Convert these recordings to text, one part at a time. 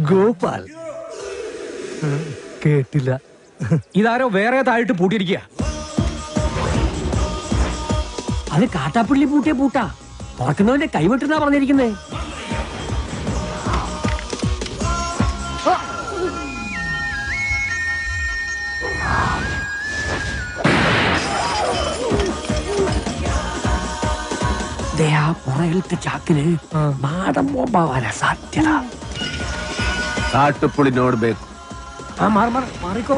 ഗോപാൽ. കേട്ടില്ല. ഇതാരോ വേറെ താഴിട്ട് പൂട്ടിയിരിക്കുക. അത് കാട്ടാപ്പിള്ളി പൂട്ടിയ പൂട്ടാ. തുറക്കുന്നവന്റെ കൈവിട്ടെന്നാ പറഞ്ഞിരിക്കുന്നേ. പുറകിലത്തെ ചാക്കിന് നാടൻ ബോംബാവാനാ സാധ്യത. കാട്ടുപുളിനോട് ബേക്കും. മാറിക്കോ.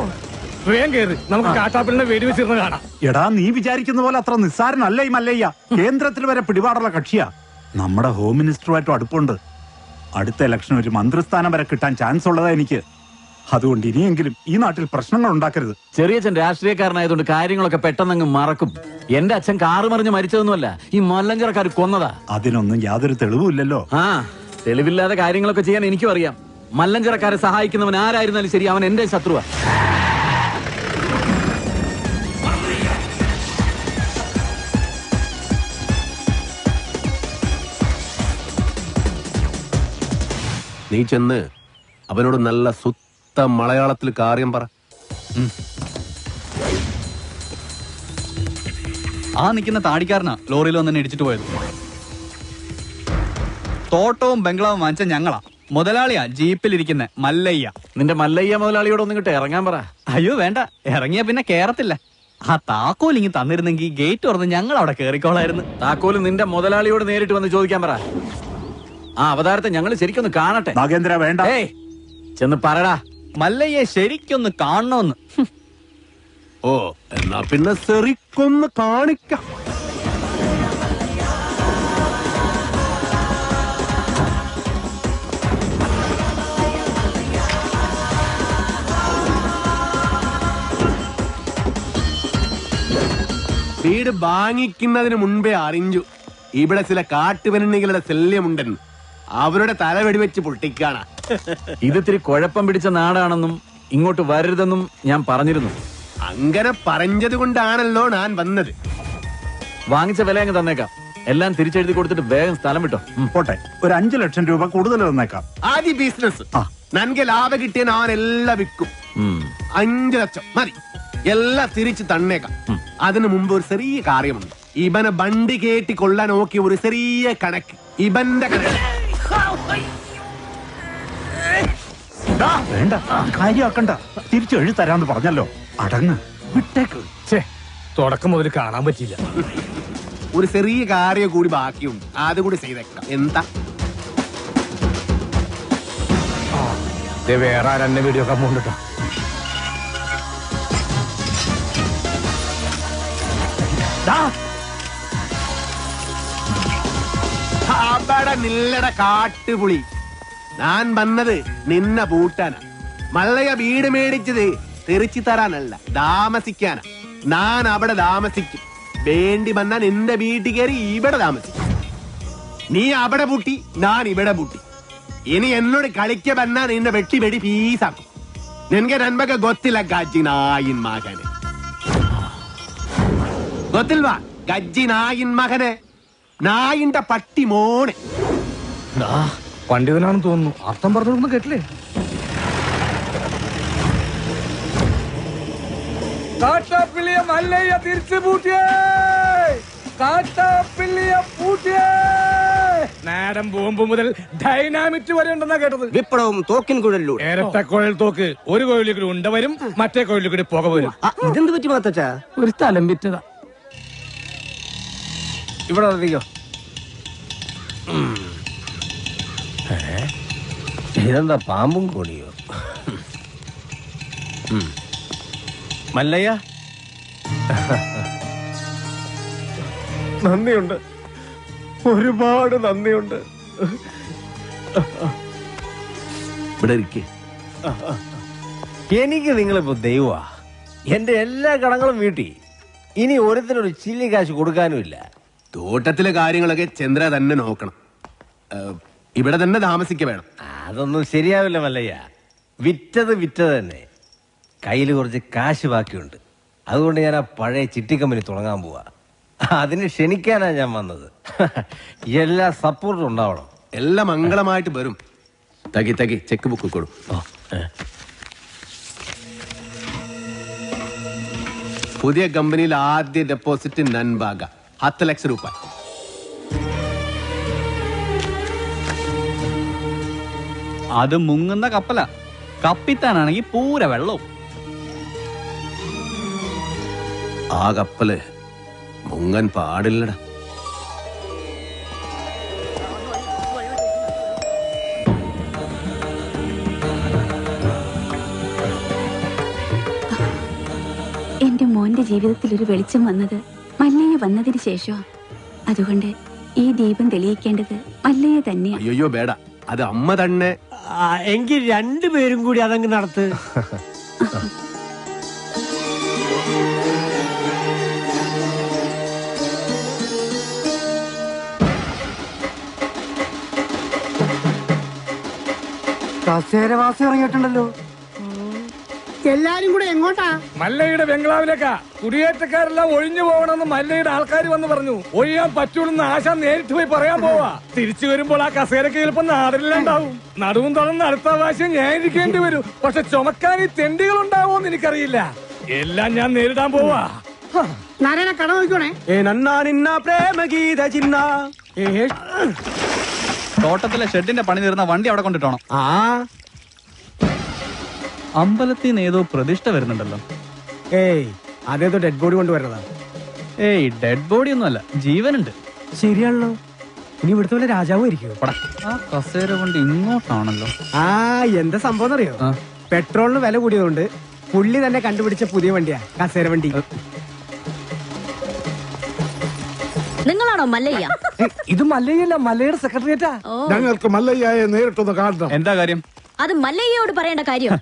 വേഗം കേറ്, നമുക്ക് കാട്ടാപ്പിളിനെ വെടിവെച്ചിരുന്ന് കാണാം. എടാ, നീ വിചാരിക്കുന്ന പോലെ അത്ര നിസ്സാരനല്ല ഈ മല്ലയ്യ. കേന്ദ്രത്തിൽ വരെ പിടിപാടുള്ള കക്ഷിയാ. നമ്മുടെ ഹോം മിനിസ്റ്ററുമായിട്ടും അടുപ്പുണ്ട്. അടുത്ത ഇലക്ഷൻ ഒരു മന്ത്രിസ്ഥാനം വരെ കിട്ടാൻ ചാൻസ് ഉള്ളതാ എനിക്ക്. അതുകൊണ്ട് ഇനിയെങ്കിലും ഈ നാട്ടിൽ പ്രശ്നങ്ങൾ ഉണ്ടാക്കരുത്. ചെറിയച്ഛൻ രാഷ്ട്രീയക്കാരനായതുകൊണ്ട് കാര്യങ്ങളൊക്കെ പെട്ടെന്നങ്ങ് മറക്കും. എന്റെ അച്ഛൻ കാറ് മറിഞ്ഞ് മരിച്ചതൊന്നുമല്ല, ഈ മല്ലഞ്ചറക്കാർ കൊന്നതാ. അതിനൊന്നും യാതൊരു തെളിവുമില്ലല്ലോ. തെളിവില്ലാതെ കാര്യങ്ങളൊക്കെ ചെയ്യാൻ എനിക്കും അറിയാം. മല്ലഞ്ചറക്കാരെ സഹായിക്കുന്നവൻ ആരായിരുന്നാലും ശരി, അവൻ എന്റെ ശത്രുവാ. നീ ചെന്ന് അവനോട് നല്ല സുത്ത മലയാളത്തിൽ കാര്യം പറ. ആ നിൽക്കുന്ന താടിക്കാരനാ ലോറിയിൽ വന്നെ ഇടിച്ചിട്ട് പോയത്. തോട്ടവും ബംഗ്ലാവും വാങ്ങിച്ച ഞങ്ങളാ. മുതലാളിയാ ജീപ്പിലിരിക്കുന്ന മല്ലയ്യ. നിന്റെ മല്ലയ്യ മുതലാളിയോട് ഒന്നും ഇങ്ങോട്ട് ഇറങ്ങാൻ പറ. അയ്യോ വേണ്ട, ഇറങ്ങിയ പിന്നെ കേറത്തില്ല. ആ താക്കോൽ ഇങ്ങ് തന്നിരുന്നെങ്കിൽ ഗേറ്റ് തുറന്ന് ഞങ്ങൾ അവിടെ കേറിക്കോളായിരുന്നു. താക്കോല് നിന്റെ മുതലാളിയോട് നേരിട്ട് വന്ന് ചോദിക്കാൻ പറ. ആ അവതാരത്തെ ഞങ്ങൾ ശരിക്കൊന്ന് കാണട്ടെ. നാഗേന്ദ്ര വേണ്ട. ചെന്ന് പറടാ. മല്ലയ്യെ ശരിക്കൊന്ന് കാണണമെന്ന്. ഓ, എന്നാ പിന്നെ ശരിക്കൊന്ന് കാണിക്കാം. വീട് വാങ്ങിക്കുന്നതിന് മുൻപേ അറിഞ്ഞു ഇവിടെ ചില കാട്ടുപെണ്ണികളുടെ ശല്യമുണ്ടെന്ന്. അവരുടെ തല വെടിവെച്ച് പൊട്ടിക്കാണ. ഇതിത്തിരി കുഴപ്പം പിടിച്ച നാടാണെന്നും ഇങ്ങോട്ട് വരരുതെന്നും ഞാൻ പറഞ്ഞിരുന്നു. അങ്ങനെ പറഞ്ഞത് കൊണ്ടാണല്ലോ ഞാൻ വന്നത്. വാങ്ങിച്ച വില അങ്ങ് തന്നേക്കാം. എല്ലാം തിരിച്ചെഴുതി കൊടുത്തിട്ട് വേഗം സ്ഥലം വിട്ടോ. പോട്ടെ, ഒരു 5 ലക്ഷം രൂപ കൂടുതൽ തന്നേക്കാം. ആദ്യ ബിസിനസ് നൻകെ ലാഭം കിട്ടിയ ഞാൻ എല്ലാം വിൽക്കും. 5 ലക്ഷം മതി, എല്ലാം തിരിച്ച് തന്നേക്കാം. അതിനു മുമ്പ് ഒരു ചെറിയ കാര്യമുണ്ട്. ഇവനെ വണ്ടി കേട്ടി കൊള്ളാൻ നോക്കിയ ഒരു ചെറിയ കണക്ക്. ഇവന്റെ കണക്ക് വേണ്ട, കാര്യമാക്കണ്ട. തിരിച്ചു എഴുതി തരാന്ന് പറഞ്ഞല്ലോ. അടങ്ങ്, വിട്ടേക്ക്. തുടക്കം മുതൽ കാണാൻ പറ്റില്ല. ഒരു ചെറിയ കാര്യം കൂടി ബാക്കിയുണ്ട്, അതുകൂടി ചെയ്തേക്കാം. എന്താ വേറെ ആരെന്നെ വീഡിയോ ഒക്കെ പോകണ്ടോ? അവിടെ നില്ലട കാട്ടുപുളി. ഞാൻ വന്നത് നിന്നെ പൂട്ടാനാ. മല്ലയ വീട് മേടിച്ചത് തെറിച്ചു തരാനല്ല, താമസിക്കാനാ. ഞാൻ അവിടെ താമസിക്കും. വേണ്ടി വന്നാൽ നിന്റെ വീട്ടിൽ കയറി ഇവിടെ താമസിക്കും. നീ അവിടെ പൂട്ടി, ഞാൻ ഇവിടെ പൂട്ടി. ഇനി എന്നോട് കളിക്ക വന്നാ നിന്നെ വെട്ടി വെടി പീസാക്കും. നിനക്ക് നന്മക്ക് ಗೊತ್ತಿಲ್ಲ ಗಜ್ಜಿ ನಾಯಿನ್ ಮಗನೆ. ಗೊತ್ತಿಲ್ವಾ ಗಜ್ಜಿ ನಾಯಿನ್ ಮಗനെ? നായിന്റെ പട്ടി മോനെ. പണ്ഡിതനാണെന്ന് തോന്നുന്നു. അർത്ഥം പറഞ്ഞൊന്നും കേട്ടില്ലേ? കാട്ടാപ്പിള്ളിയെ മല്ലയ്യ തിരിച്ചു പൂട്ടിയേ. കാട്ടാപ്പിള്ളിയെ പൂട്ടിയേ. നാടൻ ബോംബ് മുതൽ ഡൈനാമിറ്റ് വരെ ഉണ്ടെന്നാ കേട്ടത്. വിപ്ലവം തോക്കിൻ കുഴലിലൂടെ. ഇരട്ട കുഴൽ തോക്ക്. ഒരു കുഴലിൽ കൂടി ഉണ്ട വരും, മറ്റേ കുഴലിൽ കൂടി പുക വരും. ഇതെന്ത് പറ്റി മാത്തച്ചാ? ഒരു സ്ഥലം വിറ്റതാ. ഇവിടെ അറിയോ? ഇതെന്താ പാമ്പും കോണിയോ? മല്ലയ്യ, നന്ദിയുണ്ട്, ഒരുപാട് നന്ദിയുണ്ട്. ഇവിടെ ഇരിക്കേ. എനിക്ക് നിങ്ങളിപ്പോ ദൈവമാ. എന്റെ എല്ലാ കടങ്ങളും വീട്ടി. ഇനി ഓരോരുത്തരൊരു ചില്ലി കാശ് കൊടുക്കാനുമില്ല. തോട്ടത്തിലെ കാര്യങ്ങളൊക്കെ ചന്ദ്ര തന്നെ നോക്കണം. ഇവിടെ തന്നെ താമസിക്ക വേണം. അതൊന്നും ശരിയാവില്ല മല്ലയ്യ. വിറ്റത് തന്നെ. കയ്യിൽ കുറച്ച് കാശ് ബാക്കിയുണ്ട്. അതുകൊണ്ട് ഞാൻ ആ പഴയ ചിട്ടി കമ്പനി തുടങ്ങാൻ പോവാ. അതിന് ക്ഷണിക്കാനാ ഞാൻ വന്നത്. എല്ലാ സപ്പോർട്ടും ഉണ്ടാവണം. എല്ലാം മംഗളമായിട്ട് വരും. തകി ചെക്ക് ബുക്ക് കൊടു. പുതിയ കമ്പനിയിൽ ആദ്യ ഡെപ്പോസിറ്റ് നൻബാഗ 10 ലക്ഷം രൂപ. അത് മുങ്ങുന്ന കപ്പല, കപ്പിത്താനാണെങ്കിൽ പൂര വെള്ളവും. ആ കപ്പല് മുങ്ങൻ പാടില്ലടാ. എന്റെ മോന്റെ ജീവിതത്തിൽ ഒരു വെളിച്ചം വന്നത് മല്ലയ്യ വന്നതിന് ശേഷം. അതുകൊണ്ട് ഈ ദീപം തെളിയിക്കേണ്ടത് മല്ലയ്യ തന്നെയാണ്. അയ്യോ ബേട, അത് അമ്മ തന്നെ. എങ്കിൽ രണ്ടുപേരും കൂടി അതങ്ങ് നടത്ത്. കസേരവാസി ഇറങ്ങിയിട്ടുണ്ടല്ലോ. എല്ലാരും കൂടെ എങ്ങോട്ടാ? മല്ലയുടെ ബംഗ്ലാവിലേക്കാ. കുടിയേറ്റക്കാരെല്ലാം ഒഴിഞ്ഞു പോകണമെന്ന് മല്ലയുടെ ആൾക്കാർ വന്ന് പറഞ്ഞു. ഒഴിയാൻ പറ്റൂലെന്ന് ആശ നേരിട്ട് പോയി പറയാൻ പോവാ. തിരിച്ചു വരുമ്പോൾ ആ കസേരക്ക് ചിലപ്പോൾ നാടില്ലാണ്ടാവും. നടുവും തുറന്ന് അടുത്ത പ്രാവശ്യം ഞാൻ ഇരിക്കേണ്ടി വരും. പക്ഷെ ചുമക്കാൻ ഈ തെണ്ടികൾ ഉണ്ടാവോന്ന് എനിക്കറിയില്ല. എല്ലാം ഞാൻ നേരിടാൻ പോവാ. നാരായണ കട നോക്കണേ. തോട്ടത്തിലെ ഷെഡിന്റെ പണി തീർന്ന വണ്ടി അവിടെ കൊണ്ടിട്ടോണം. അമ്പലത്തിൽ നിന്ന് ഏതോ പ്രതിഷ്ഠ വരുന്നുണ്ടല്ലോ. അതേതോ ഡെഡ് ബോഡി കൊണ്ടുവരുന്നതാ. ഡെഡ് ബോഡി ഒന്നും അല്ല, ജീവനുണ്ട്. ശരിയാണല്ലോ. ഇനി ഇവിടുത്തെ പോലെ രാജാവും ഇരിക്കുവോ? ആ കസേര കൊണ്ട് ഇങ്ങോട്ടാണല്ലോ. എന്താ സംഭവം അറിയോ? പെട്രോളിന് വില കൂടിയതുകൊണ്ട് പുള്ളി തന്നെ കണ്ടുപിടിച്ച പുതിയ വണ്ടിയാ കസേര വണ്ടി. നിങ്ങളാണോ മല്ലയ്യ? ഇത് മല്ലയ്യല്ല, മല്ലയുടെ സെക്രട്ടറിയേറ്റാ. ഞങ്ങൾക്ക് മല്ലയ്യയെ നേരിട്ടൊന്ന് കാണണം. എന്താ കാര്യം? അത് മല്ലയ്യയോട് പറയേണ്ട കാര്യം.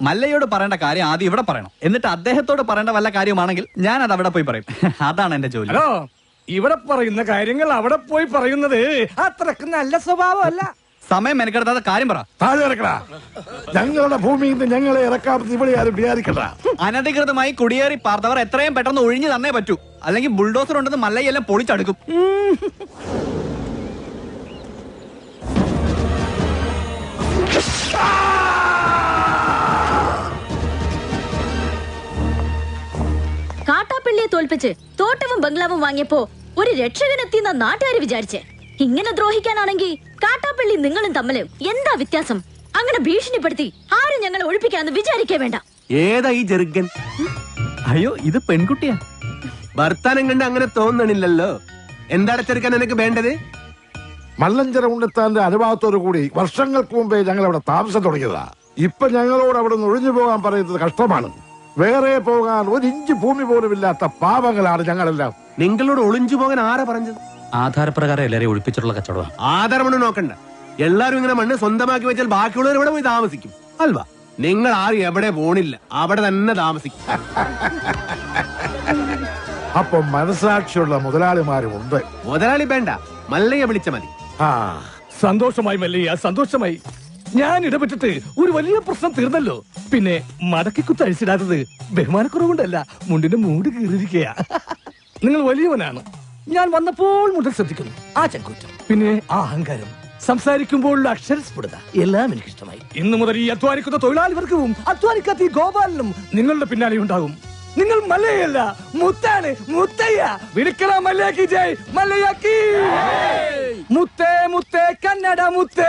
മല്ലയോട് പറയേണ്ട കാര്യം ആദ്യം ഇവിടെ പറയണം. എന്നിട്ട് അദ്ദേഹത്തോട് പറയേണ്ട വല്ല കാര്യമാണെങ്കിൽ ഞാൻ അത് അവിടെ പോയി പറയും. അതാണ് എന്റെ ജോലി. ഹലോ, ഇവിടെ പറയുന്ന കാര്യങ്ങൾ അവിടെ പോയി പറയുന്നത് അത്രക്ക് നല്ല സ്വഭാവമല്ല. സമയം മെനക്കെടുത്താതെ കാര്യം പറ. താഴെ ഇറക്കടാ. ഞങ്ങളുടെ ഭൂമിയിൽ നിന്ന് ഞങ്ങളെ ഇറക്കാമെന്ന് ഇവിടെ ആരും വിചാരിക്കണ്ട. അനധികൃതമായി കുടിയേറി പാർത്തവർ എത്രയും പെട്ടെന്ന് ഒഴിഞ്ഞു തന്നേ പറ്റൂ. അല്ലെങ്കിൽ ബുൾഡോസർ ഉണ്ടെന്ന് മല്ലയെല്ലാം പൊളിച്ചടുക്കും. കാട്ടാപ്പള്ളിയെ തോൽപ്പിച്ച് തോട്ടവും ബംഗ്ലാവും വാങ്ങിയപ്പോ ഒരു രക്ഷകനെത്തിയെന്ന നാട്ടുകാര് വിചാരിച്ചേ. ഇങ്ങനെ ദ്രോഹിക്കാനാണെങ്കിൽ കാട്ടാപ്പള്ളി നിങ്ങളും തമ്മില് എന്താ വ്യത്യാസം? അങ്ങനെ ഭീഷണിപ്പെടുത്തി ആരും ഞങ്ങളെ ഒഴിപ്പിക്കാന്ന് വിചാരിക്കേ വേണ്ട. ഏതാ ഈ ജെറുഗൻ? അയ്യോ, ഇത് പെൺകുട്ടിയാ. ഭർത്താനം കണ്ട് അങ്ങനെ തോന്നണില്ലല്ലോ. എന്താണ് ചെറുക്കൻ നിനക്ക് വേണ്ടത്? മല്ലഞ്ചര ഉണ്ണിത്താന്റെ അനുഭവത്തോടു കൂടി വർഷങ്ങൾക്ക് മുമ്പേ ഞങ്ങൾ അവിടെ താമസം തുടങ്ങിയതാ. ഇപ്പൊ ഞങ്ങളോട് അവിടെ നിന്ന് ഒഴിഞ്ഞു പോകാൻ പറയുന്നത് കഷ്ടമാണ്. വേറെ പോകാൻ 1 ഇഞ്ച് ഭൂമി പോലും ഇല്ലാത്ത പാവങ്ങളാണ് ഞങ്ങളെല്ലാം. നിങ്ങളോട് ഒളിഞ്ചു പോകാൻ ആരാ പറഞ്ഞത്? ആധാരപ്രകാരം എല്ലാരെയും ഒഴിപ്പിച്ചിട്ടുള്ള കച്ചവടം. ആധാരമണ്ണ് നോക്കണ്ട. എല്ലാരും ഇങ്ങനെ മണ്ണ് സ്വന്തമാക്കി വെച്ചാൽ ബാക്കിയുള്ളവർ ഇവിടെ പോയി താമസിക്കും അൽവാ. നിങ്ങൾ ആരും എവിടെ പോണില്ല, അവിടെ തന്നെ താമസിക്കും. അപ്പൊ മനസാക്ഷിയുള്ള മുതലാളിമാരും ഉണ്ട്. മുതലാളി വേണ്ട, മല്ലയെ വിളിച്ച മതി. സന്തോഷമായി മല്ലയ്യ, സന്തോഷമായി. ഞാൻ ഇടപെട്ടിട്ട് ഒരു വലിയ പ്രശ്നം തീർന്നല്ലോ. പിന്നെ മടക്കി കുത്തഴിച്ചിടാത്തത് ബഹുമാനക്കുറവുകൊണ്ടല്ല, മുണ്ടിന്റെ മൂട് കീറിയിരിക്കയാ. നിങ്ങൾ വലിയവനാണ്. ഞാൻ വന്നപ്പോൾ മുതൽ ശ്രദ്ധിക്കുന്നു ആ ചങ്കൂറ്റം, പിന്നെ ആ അഹങ്കാരം, സംസാരിക്കുമ്പോഴുള്ള അക്ഷരസ്ഫുടത എല്ലാം എനിക്ക് ഇഷ്ടമായി. ഇന്നു മുതൽ ഈ അധ്വാനിക്കുന്ന തൊഴിലാളി വർഗവും അധ്വാനിക്കാത്ത ഈ ഗോപാലനും നിങ്ങളുടെ പിന്നാലെ ഉണ്ടാകും. നിങ്ങൾ മല്ലയല്ല, മുത്താണ്, മുത്തയ്യ. വിളിക്കണ മല്ലയാക്കി ജയ്, മല്ലയാക്കി. മുത്തേ മുത്തേ കന്നഡ മുത്തേ,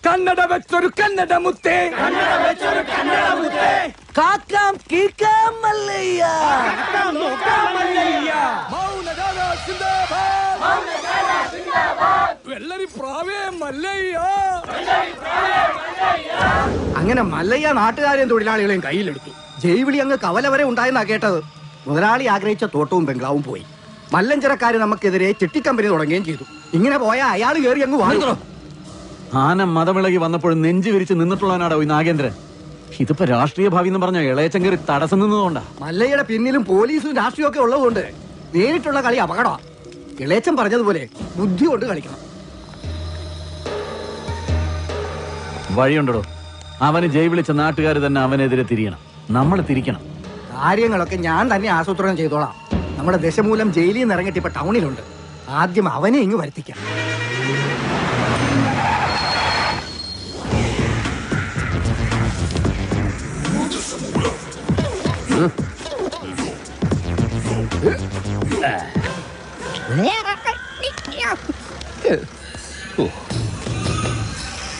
കന്നഡ വെച്ചൊരു കന്നഡ മുത്തേ, കാക്കാം കീക്കാം മല്ലയ്യ, വെള്ളരി പ്രാവേ മല്ലയ്യ. അങ്ങനെ മല്ലയ്യ നാട്ടുകാരെയും തൊഴിലാളികളെയും കയ്യിലെടുത്തു. ജൈവിളി അങ്ങ് കവല വരെ ഉണ്ടായെന്നാ കേട്ടത്. മുതലാളി ആഗ്രഹിച്ച തോട്ടവും ബംഗ്ലാവും പോയി. മല്ലഞ്ചരക്കാര് നമുക്കെതിരെ ചിട്ടിക്കമ്പനി തുടങ്ങുകയും ചെയ്തു. ഇങ്ങനെ പോയാ അയാൾ കയറി അങ്ങ് വാങ്ങോ. ആന മതമിളകി വന്നപ്പോഴും നെഞ്ചു വിരിച്ച് നിന്നിട്ടുള്ളവനാടോ ഈ നാഗേന്ദ്രൻ. ഇതിപ്പോ രാഷ്ട്രീയ ഭാവി എന്ന് പറഞ്ഞ ഇളയച്ചൻ കയറി തടസ്സം നിന്നതുകൊണ്ടാ. മല്ലയ്യയുടെ പിന്നിലും പോലീസും രാഷ്ട്രീയം ഒക്കെ ഉള്ളതുകൊണ്ട് നേരിട്ടുള്ള കളി അപകടമാണ്. ഇളയച്ചൻ പറഞ്ഞതുപോലെ ബുദ്ധി കൊണ്ട് കളിക്കണം. വഴിയുണ്ടോ? അവന് ജയ് വിളിച്ച നാട്ടുകാർ തന്നെ അവനെതിരെ തിരിയണം. നമ്മൾ തിരിക്കണം. കാര്യങ്ങളൊക്കെ ഞാൻ തന്നെ ആസൂത്രണം ചെയ്തോളാം. നമ്മുടെ ദശമൂലം ജയിലിൽ നിന്ന് ഇറങ്ങിയിട്ട് ഇപ്പൊ ടൗണിലുണ്ട്. ആദ്യം അവനെ ഇങ്ങ് വരുത്തിക്കാം.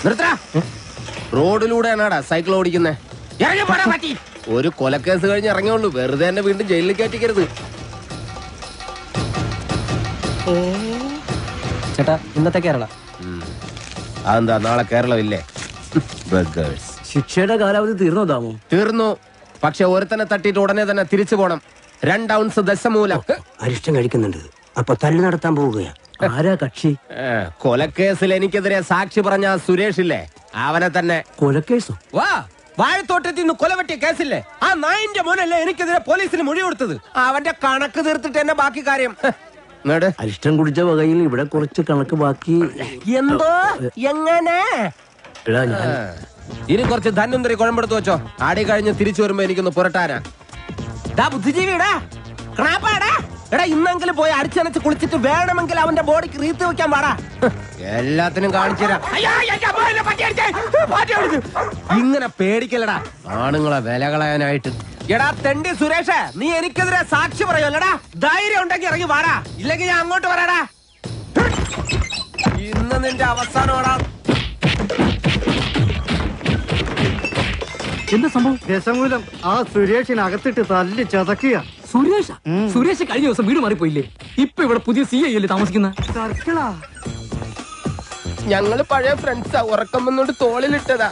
നിർത്തടാ. റോഡിലൂടെയാണാടാ സൈക്കിൾ ഓടിക്കുന്നേ. ഒരു കൊലക്കേസ് കഴിഞ്ഞ് ഇറങ്ങിയുള്ളൂ, വെറുതെ എന്നെ വീണ്ടും ജയിലിൽ കയറ്റിക്കരുത്. ചേട്ടാ ഇന്നത്തെ കേരള അതെന്താ നാളെ കേരളമില്ലേ? ശിക്ഷയുടെ കാലാവധി തീർന്നോ താമോ? തീർന്നു. പക്ഷെ ഒരുത്തനെ തട്ടിയിട്ട് ഉടനെ തന്നെ തിരിച്ചു പോണം. 2 ഔൺസ് ദശമൂലം. അരിഷ്ടം കഴിക്കുന്നുണ്ട്. അപ്പൊ തല്ലു നടത്താൻ പോവുകയാ. ആരാ കക്ഷി? കൊലക്കേസിൽ എനിക്കെതിരെ സാക്ഷി പറഞ്ഞ സുരേഷ് ഇല്ലേ, അവനെ തന്നെ. കൊലക്കേസോ? വാ, വാഴത്തോട്ടത്തിൽ നിന്ന് കൊലവെട്ടിയ കേസില്ലേ, ആ നായിന്റെ മോനല്ലേ എനിക്കെതിരെ പോലീസിന് മൊഴി കൊടുത്തത്. അവന്റെ കണക്ക് തീർത്തിട്ട് എന്നെ ബാക്കി കാര്യം. അരിഷ്ടം കുടിച്ച വകയിൽ ഇവിടെ കുറച്ച് കണക്ക് ബാക്കി. എന്തോ എങ്ങനെ? ഇനി കുറച്ച് ധന്വന്തരി കുഴമ്പെടുത്ത് വെച്ചോ. ആടി കഴിഞ്ഞ് തിരിച്ചു വരുമ്പോ എനിക്കൊന്ന് പുരട്ടാനാ. ബുദ്ധിജീവിടാ, എടാ ഇന്നെങ്കിലും പോയി അടിച്ചനച്ച് കുളിച്ചിട്ട് വേണമെങ്കിൽ അവന്റെ ബോഡിക്ക് റീത്ത് വെക്കാൻ പാടാ. എല്ലാത്തിനും കാണിച്ചു തരാം. ഇങ്ങനെ പേടിക്കലടാ ആണുങ്ങളെ വില കളയാനായിട്ട്. എടാ തെണ്ടി സുരേഷ്, നീ എനിക്കെതിരെ സാക്ഷി പറയുമല്ലടാ. ധൈര്യം ഉണ്ടെങ്കിൽ ഇറങ്ങി വാടാ, ഇല്ലെങ്കിൽ ഞാൻ അങ്ങോട്ട് വരാടാ. ഇന്ന് നിന്റെ അവസാനമാടാ. എന്താ സംഭവം? ദശമൂലം ആ സുരേഷിനകത്തിട്ട് തല്ലി ചതക്കുക. സുരേഷ് കഴിഞ്ഞ ദിവസം വീട് മാറിപ്പോയില്ലേ? ഇപ്പൊ ഇവിടെ പുതിയ CI അല്ലേ താമസിക്കുന്ന? സർക്കിളാ. ഞങ്ങള് പഴയ ഫ്രണ്ട്സാ. ഉറക്കം വന്നോണ്ട് തോളിലിട്ടതാ.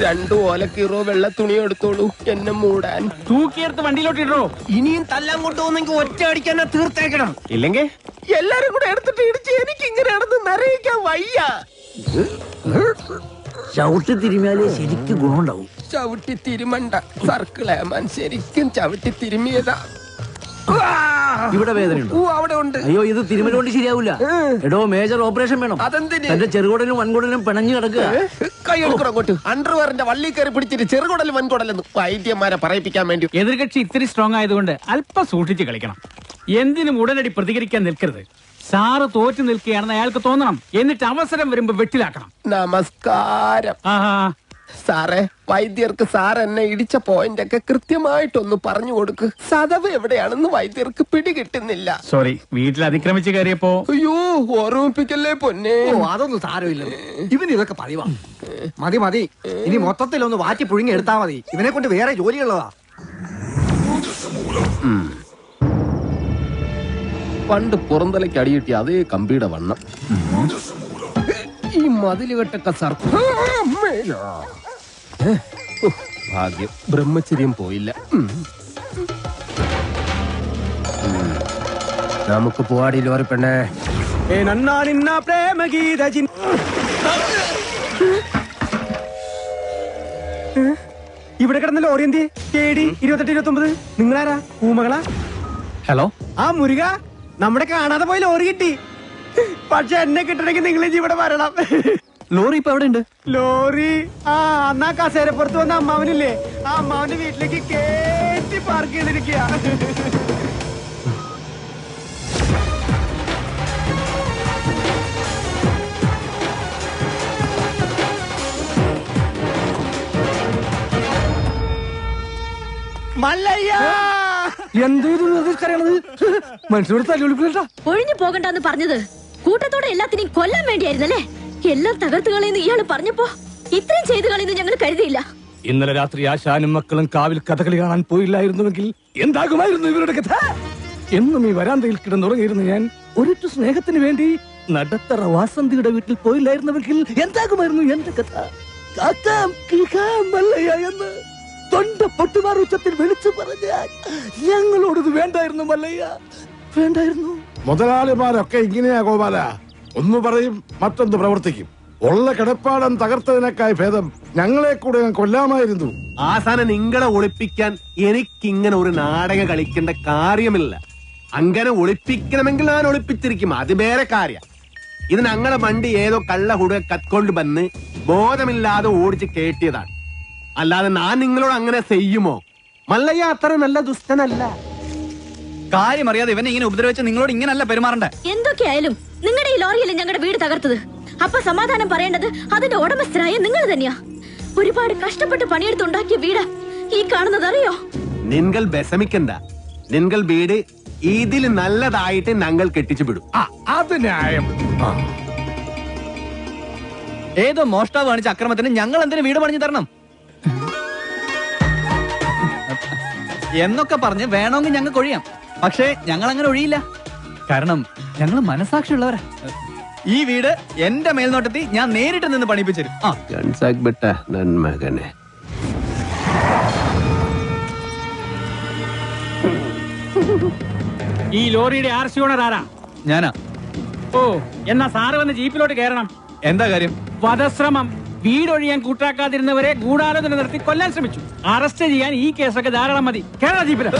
2 ഓലക്കീറോ വെള്ള തുണി എടുത്തോളൂ എന്നെ മൂടാൻ. തൂക്കിയെടുത്ത് വണ്ടിയിലോട്ട് ഇടോ. ഇനിയും തല്ലാൻ കൊണ്ടുപോകുന്നെങ്കിൽ ഒറ്റ അടിക്കാൻ തീർത്തേക്കണം. ഇല്ലെങ്കിൽ എല്ലാരും കൂടെ എടുത്തിട്ട് ഇടിച്ച് എനിക്ക് ഇങ്ങനെയാണെന്ന് നിറയിക്കാൻ വയ്യ. ചവിട്ടി തിരുമിയാലേ ശരിക്കും ഗുണമുണ്ടാവും. ചവിട്ടി തിരുമണ്ട സർക്കിളേമാൻ, ശരിക്കും ചവിട്ടി തിരുമിയതാ. ഇവിടെ വേദനയുണ്ടോ? അവിടെ ഉണ്ട്. അയ്യോ, ഇത് തിരുമലുകൊണ്ട് ശരിയാവില്ല. എടോ, മേജർ ഓപ്പറേഷൻ വേണം. അതെന്തിന്? എന്റെ ചെറുകുടലും വൻകുടലും പിണഞ്ഞു കിടക്കുക. കൈ എടുക്കണം അങ്ങോട്ട്. അണ്ടർവെയറിന്റെ വള്ളി കയറി പിടിച്ചിട്ട് ചെറുകുടലും വൻകുടലെന്ന് വൈദ്യന്മാരെ പറയിപ്പിക്കാൻ വേണ്ടി. എതിർകക്ഷി ഇത്തിരി സ്ട്രോങ് ആയതുകൊണ്ട് അല്പം സൂക്ഷിച്ച് കളിക്കണം. എന്തിനും ഉടനടി പ്രതികരിക്കാൻ നിൽക്കരുത്. സാറ് തോറ്റു നിൽക്കുകയാണെന്ന് അയാൾക്ക് തോന്നണം. എന്നിട്ട് അവസരം വരുമ്പോ വെട്ടിലാക്കണം. നമസ്കാരം സാറേ. വൈദ്യർക്ക് സാർ എന്നെ ഇടിച്ച പോയിന്റ് ഒക്കെ കൃത്യമായിട്ടൊന്ന് പറഞ്ഞു കൊടുക്ക്. സദവ് എവിടെയാണെന്ന് വൈദ്യർക്ക് പിടികിട്ടുന്നില്ല. സോറി, വീട്ടിൽ അതിക്രമിച്ച് കയറിയപ്പോ. അയ്യോ, ഓർമ്മിപ്പിക്കല്ലേ പൊന്നെ. അതൊന്നും സാരമില്ല. ഇവന് ഇതൊക്കെ പതിവാ. മതി മതി, ഇനി മൊത്തത്തിലൊന്ന് വാറ്റി പുഴുങ്ങി എടുത്താ മതി. ഇവനെ കൊണ്ട് വേറെ ജോലിയുള്ളതാ. പണ്ട് പുറന്തലയ്ക്ക് അടിയിട്ടി അതേ കമ്പിയുടെ വണ്ണം. ഈ മതിലുകെട്ടൊക്കെ ഭാഗ്യം, ബ്രഹ്മചര്യം പോയില്ല. നമുക്ക് പോവാടി ലോറി പെണ്ണേ. ഇവിടെ കിടന്ന ലോറി എന്തി? KD 2829. നിങ്ങളാരാ? ഊമകളാ? ഹലോ, ആ മുരുക, നമ്മുടെ കാണാതെ പോയി ലോറി കിട്ടി. പക്ഷെ എന്നെ കിട്ടണമെങ്കിൽ നിങ്ങൾ ഇവിടെ വരണം. ലോറി ഇപ്പൊ എവിടെ ഉണ്ട്? ലോറി അന്നാ കസേരപ്പുറത്ത് വന്ന അമ്മാവനില്ലേ, ആ അമ്മാവന്റെ വീട്ടിലേക്ക് കേറ്റി പാർക്ക് ചെയ്തിരിക്കുക. മല്ലയ്യ, മനുഷ്യരോട് തല്ലുവിളിപ്പിക്കട്ടാ. ഒഴിഞ്ഞു പോകണ്ടെന്ന് പറഞ്ഞത് കൂട്ടത്തോടെ എല്ലാത്തിനെയും കൊല്ലാൻ വേണ്ടിയായിരുന്നല്ലേ? എല്ലാം തകർത്ത് കളയുന്നു ഇയാള് പറഞ്ഞപ്പോ ഇത്രയും ചെയ്തു കളയുന്നു ഞങ്ങൾ കരുതിയില്ല. ഇന്നലെ രാത്രി ആശാനും മക്കളും കാവിൽ കഥകളി കാണാൻ പോയില്ലായിരുന്നുവെങ്കിൽ എന്താകുമായിരുന്നു ഇവരുടെ കഥ? എന്നും ഈ വരാന്തയിൽ കിടന്നുറങ്ങിയിരുന്നു ഞാൻ. ഒരിറ്റു സ്നേഹത്തിന് വേണ്ടി നടത്തറ വാസന്തിയുടെ വീട്ടിൽ പോയില്ലായിരുന്നുവെങ്കിൽ എന്താകുമായിരുന്നു എന്റെ കഥ? എന്ന് തൊണ്ട പൊട്ടുമാർ ഉച്ചത്തിൽ വിളിച്ചു പറഞ്ഞാൽ ഞങ്ങളോടത് വേണ്ടായിരുന്നു മല്ലയ്യ, വേണ്ടായിരുന്നു. മുതലാളിമാരൊക്കെ ഇങ്ങനെയാ ഗോപാല. ഒന്ന് പറയും, മറ്റൊന്ന് പ്രവർത്തിക്കും. ഉള്ള കിടപ്പാടം തകർത്തതിനേക്കായി ഭേദം ഞങ്ങളെ കൂടെ കൊല്ലാമായിരുന്നു. ആസാനം നിങ്ങളെ ഒളിപ്പിക്കാൻ എനിക്കിങ്ങനെ ഒരു നാടകം കളിക്കേണ്ട കാര്യമില്ല. അങ്ങനെ ഒളിപ്പിക്കണമെങ്കിൽ ഞാൻ ഒളിപ്പിച്ചിരിക്കും, അത് വേറെ കാര്യം. ഇത് ഞങ്ങളെ വണ്ടി ഏതോ കള്ള ഹുട കത്കൊണ്ട് വന്ന് ബോധമില്ലാതെ ഓടിച്ച് കേട്ടിയതാണ്. അല്ലാതെ ഞാൻ നിങ്ങളോട് അങ്ങനെ ചെയ്യുമോ? മല്ലയ്യ അത്ര നല്ല ദുഷ്ടനല്ല. കാര്യം അറിയാതെ ഇവനെ ഇങ്ങനെ ഉപദ്രവിച്ച് നിങ്ങളോട് ഇങ്ങനല്ല പെരുമാറണ്ടേ. എന്തൊക്കെയായാലും നിങ്ങളുടെ ഈ ലോറിയല്ലേ ഞങ്ങളുടെ വീട് തകർത്തത്. അപ്പൊ സമാധാനം പറയേണ്ടത് അതിന്റെ ഉടമസ്ഥരായ നിങ്ങൾ തന്നെയാ. ഒരുപാട് കഷ്ടപ്പെട്ട് പണിയെടുത്തുണ്ടാക്കിയ വീട് ഈ കാണുന്നത് അറിയോ? നിങ്ങൾ വിഷമിക്കണ്ട. നിങ്ങൾ വീട് ഇതിൽ നല്ലതായിട്ട് ഞങ്ങൾ കെട്ടിച്ചു വിടും. അത് ന്യായം. ഏതോ മോഷ്ടാവ് കാണിച്ച അക്രമത്തിന് ഞങ്ങൾ എന്തിനു വീട് പണിഞ്ഞു തരണം എന്നൊക്കെ പറഞ്ഞ് വേണമെങ്കിൽ ഞങ്ങൾക്ക് ഒഴിയാം. പക്ഷേ ഞങ്ങൾ അങ്ങനെ ഒഴിയില്ല. കാരണം ഞങ്ങൾ മനസാക്ഷിയുള്ളവരാ. ഈ വീട് എന്റെ മേൽനോട്ടത്തിൽ ഞാൻ നേരിട്ട് നിന്ന് പണിപ്പിച്ചു മകനെ. ഈ ലോറിയുടെ RC ഓണർ ആരാ? ഞാനാ. ഓ, എന്നാ സാറ് വന്ന് ജീപ്പിലോട്ട് കയറണം. എന്താ കാര്യം? വധശ്രമം. വീടൊഴിയാൻ കൂട്ടാക്കാതിരുന്നവരെ ഗൂഢാലോചന നടത്തി കൊല്ലാൻ ശ്രമിച്ചു. അറസ്റ്റ് ചെയ്യാൻ ഈ കേസൊക്കെ ധാരാളം മതി. കേരള ജീപ്പില്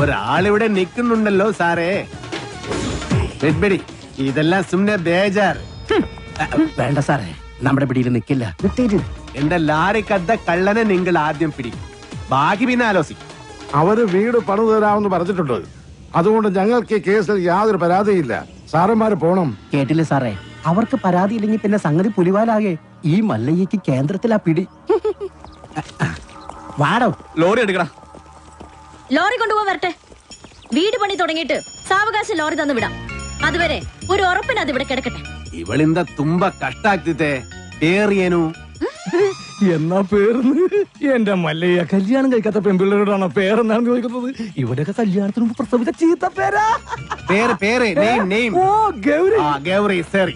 ഒരാളിവിടെ നിൽക്കുന്നുണ്ടല്ലോ സാറേ. ഇതെല്ലാം സുമ്നെ ബേജാർ. വേണ്ട സാറേ, നമ്മുടെ പിടിയിൽ നിൽക്കില്ല. എന്റെ ലാറിക്കദ്ദ കള്ളനെ നിങ്ങൾ ആദ്യം പിടി, ബാക്കി പിന്നെ ആലോചിക്കും. അവര് വീട് പണിതു തരാമെന്ന് പറഞ്ഞിട്ടുണ്ട്. അതുകൊണ്ട് ഞങ്ങൾക്ക് ഈ കേസിൽ യാതൊരു പരാതിയില്ല. സാറന്മാര് പോണം. കേട്ടില്ലേ സാറേ, അവർക്ക് പരാതി ഇല്ലെങ്കിൽ പിന്നെ സംഗതി പുലിവാലാകെ. ഈ മല്ലയ്യക്ക് കേന്ദ്രത്തിലാ പിടി. വാടോ, ലോറി എടുക്കടാ. ലോറി കൊണ്ടുപോകാൻ വരട്ടെ. വീട് പണി തുടങ്ങിയിട്ട് സാവകാശം ലോറി തന്നു വിടാം. അതുവരെ ഒരു ഉറപ്പിന് അത് ഇവിടെ കിടക്കട്ടെ. ഇവളിന്ത തുമ്പ കഷ്ടാക്കിത്തെ പേറിയനു. എന്നാ പേർന്ന് എന്റെ മല്ലയ്യ കല്യാണം കഴിക്കാത്ത പെൺപിള്ളേരോടാണോ പേരെന്നാണ് ചോദിക്കുന്നത്? ഇവിടെയൊക്കെ കല്യാണത്തിന് മുമ്പ് പ്രസവിച്ച ചീത്ത പേരാ. ഗൗരി. ശരി,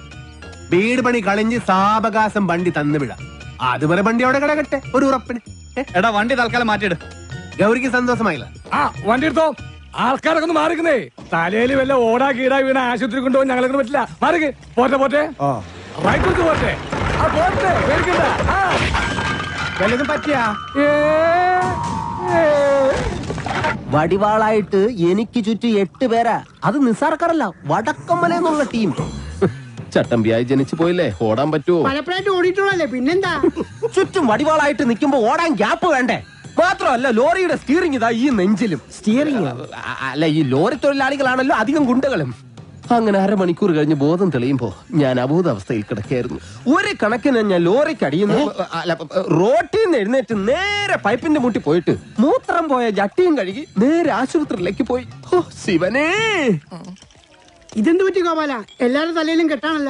വീട് പണി കളിഞ്ഞ് സാവകാശം വണ്ടി തന്നുവിടാം. അതുവരെ വണ്ടി അവിടെ കിടക്കട്ടെ ഒരു ഉറപ്പിന്. എടാ, വണ്ടി തൽക്കാലം മാറ്റിയിട്. ഗൗരിക്ക് സന്തോഷമായില്ല. വണ്ടി എടുത്തോ. ആൾക്കാരൊക്കെ ഒന്ന് മാറിക്കുന്നേ. തലയിൽ വല്ല ഓടാ കീടാ വീണ ആശുപത്രി കൊണ്ടുപോകാൻ ഞങ്ങളെ പറ്റില്ല. മാറിക്ക്. പോട്ടെ പോട്ടെ, റൈറ്റ് പോട്ടെ. വല്ലതും പറ്റിയാ? വടിവാളായിട്ട് എനിക്ക് ചുറ്റും 8 പേരാ. അത് നിസ്സാർക്കാരല്ല, വടക്കമ്മലെന്നുള്ള ടീം. ചട്ടമ്പിയായി ജനിച്ചു പോയില്ലേ, ഓടാൻ പറ്റുമോ? പലപ്പോഴായിട്ട് ഓടിയിട്ടുള്ളല്ലേ, പിന്നെന്താ? ചുറ്റും വടിവാളായിട്ട് നിൽക്കുമ്പോ ഓടാൻ ഗ്യാപ്പ് വേണ്ടേ? മാത്രമല്ല, ലോറിയുടെ സ്റ്റിയറിംഗ് ഇതാ ഈ നെഞ്ചിലും. സ്റ്റിയറിംഗ് അല്ല, ഈ ലോറി തൊഴിലാളികളാണല്ലോ അധികം ഗുണ്ടകളും. അങ്ങനെ അരമണിക്കൂർ കഴിഞ്ഞ് ബോധം തെളിയുമ്പോ ഞാൻ അബോധാവസ്ഥയിൽ കിടക്കായിരുന്നു. ഒരു കണക്കിന് ഞാൻ ലോറിക്ക് അടിയുന്നു. റോട്ടിൽ നിന്ന് എഴുന്നേറ്റ് നേരെ പൈപ്പിന്റെ മുട്ടി പോയിട്ട് മൂത്രം പോയ ജട്ടിയും കഴുകി നേരെ ആശുപത്രിയിലേക്ക് പോയി. ഓ ശിവനേ, ഇതെന്ത് പറ്റി ഗോപാല? എല്ലാരും തലയിലും കെട്ടാണല്ല.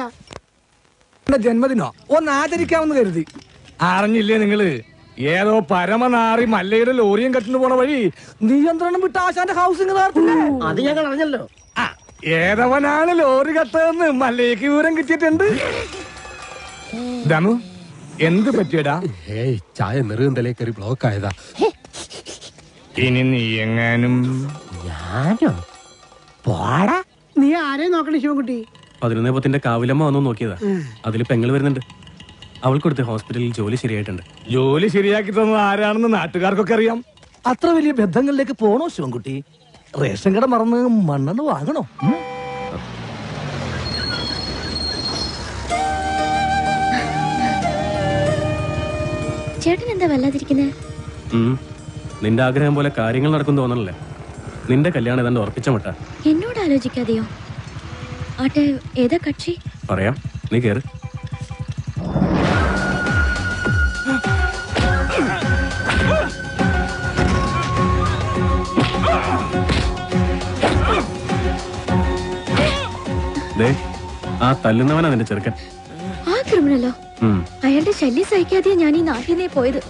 ജന്മദിനോ ഒന്ന് ആചരിക്കാമെന്ന് കരുതി. അറിഞ്ഞില്ലേ നിങ്ങള്? ഏതോ പരമനാറി മല്ലയുടെ ലോറിയും കെട്ടിന് പോണ വഴി നിയന്ത്രണം വിട്ട ആശാന്റെ ഹൗസിംഗ് അത് ഞങ്ങൾ അറിഞ്ഞല്ലോ. ഏതവനാണ് ലോറി കത്തതെന്ന് മല്ലയ്ക്ക് വിവരം കിട്ടിയിട്ടുണ്ട്. ദമു, എന്ത് പറ്റിയടാ? ചായ നെറുകന്തലേ കയറി ബ്ലോക്ക് ആയതാ. ഇനി നീ എങ്ങാനും. ഞാനോ? പോടാ. നീ ആരെയും നോക്കണേ ശിവൻകുട്ടി? 11 കാവിലമ്മ വന്നു നോക്കിയതാ. അതിൽ പെങ്ങൾ വരുന്നുണ്ട്. അവൾക്കൊടുത്ത് ഹോസ്പിറ്റലിൽ ജോലി ശരിയായിട്ടുണ്ട്. ജോലി ശരിയാക്കി തന്നത് ആരാണെന്ന് നാട്ടുകാർക്കൊക്കെ അറിയാം. അത്ര വലിയ ബന്ധങ്ങളിലേക്ക് പോണോ ശിവൻകുട്ടി? റേഷൻ കട മറന്ന് മണ്ണെണ്ണ വാങ്ങണോ? ചേട്ടൻ എന്താ വല്ലാതിരിക്കുന്നത്? നിന്റെ ആഗ്രഹം പോലെ കാര്യങ്ങൾ നടക്കും തോന്നണല്ലേ? നിന്റെ കല്യാണം ഏതാണ്ട് ഉറപ്പിച്ച മട്ട. എന്നോട് ആലോചിക്കാതെയോ? ആട്ടെ, ഏതാ കക്ഷി? പറയാം, നീ കേറ്. ആ തല്ലുന്നവനാ നിന്റെ ചെറുക്കൻ. ആ ക്രിമിനലോ? അയാളുടെ ശല്യം സഹിക്കാതെയാ ഞാൻ ഈ നാട്ടിൽ നിന്നേ പോയത്.